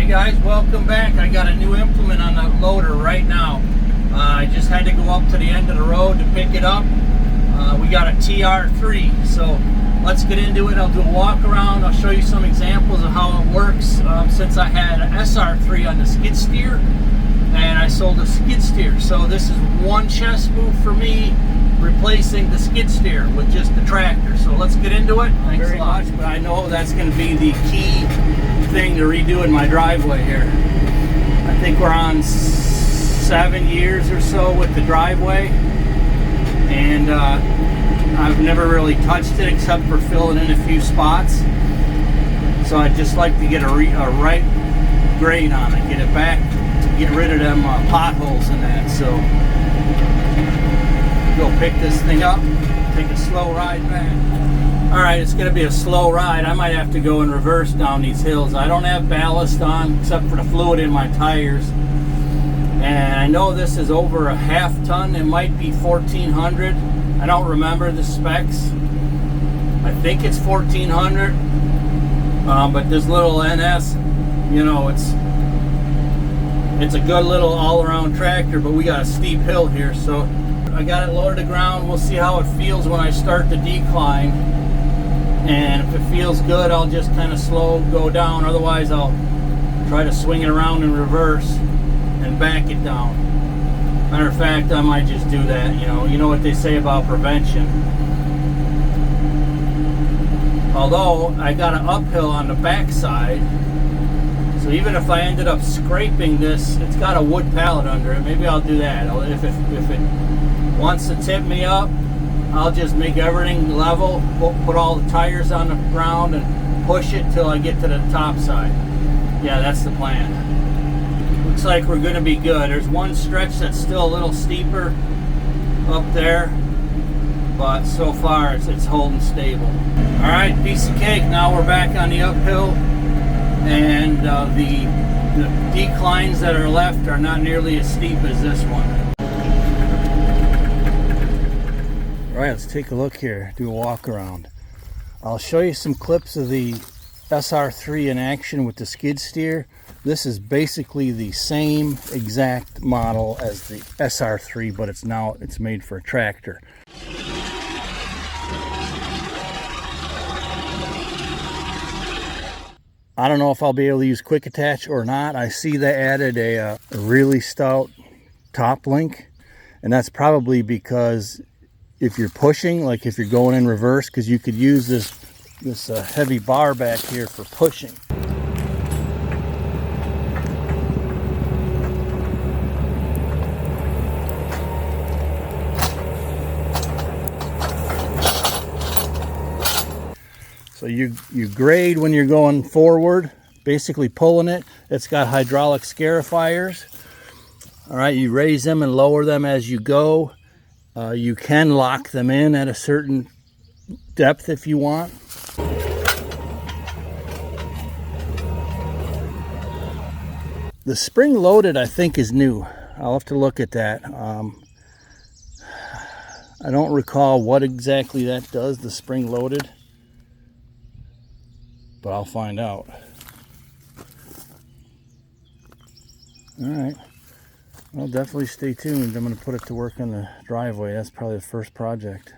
guys, welcome back. I got a new implement on the loader right now. I just had to go up to the end of the road to pick it up. We got a TR3, so let's get into it. I'll do a walk around. I'll show you some examples of how it works. Since I had an SR3 on the skid steer and I sold a skid steer, so this is one chest move for me, replacing the skid steer with just the tractor. So let's get into it. Thanks very much, but I know that's going to be the key thing to redoing my driveway here. I think we're on 7 years or so with the driveway, and I've never really touched it except for filling in a few spots. So I'd just like to get a right grade on it, get it back to get rid of them potholes and that. So go pick this thing up, take a slow ride back. Alright, it's going to be a slow ride. I might have to go in reverse down these hills. I don't have ballast on except for the fluid in my tires. And I know this is over a half ton. It might be 1400. I don't remember the specs. I think it's 1400. But this little NS, you know, it's a good little all-around tractor, but we got a steep hill here, so I got it lower to ground. We'll see how it feels when I start the decline. And if it feels good, I'll just kind of slow go down. Otherwise, I'll try to swing it around in reverse and back it down. Matter of fact, I might just do that. You know what they say about prevention. Although I got an uphill on the backside, so even if I ended up scraping this, it's got a wood pallet under it. Maybe I'll do that. If it wants to tip me up, I'll just make everything level, put all the tires on the ground and push it till I get to the top side. Yeah, that's the plan. Looks like we're going to be good. There's one stretch that's still a little steeper up there, but so far it's holding stable. Alright, piece of cake. Now we're back on the uphill, and the declines that are left are not nearly as steep as this one. Alright, let's take a look here, do a walk around. I'll show you some clips of the SR3 in action with the skid steer. This is basically the same exact model as the SR3, but it's made for a tractor. I don't know if I'll be able to use quick attach or not. I see they added a really stout top link, and that's probably because if you're pushing, like if you're going in reverse, because you could use this heavy bar back here for pushing. So you grade when you're going forward, basically pulling it. It's got hydraulic scarifiers. All right, you raise them and lower them as you go. You can lock them in at a certain depth if you want. The spring loaded, I think, is new. I'll have to look at that. I don't recall what exactly that does, the spring loaded, but I'll find out. All right. Well, definitely stay tuned. I'm going to put it to work on the driveway. That's probably the first project.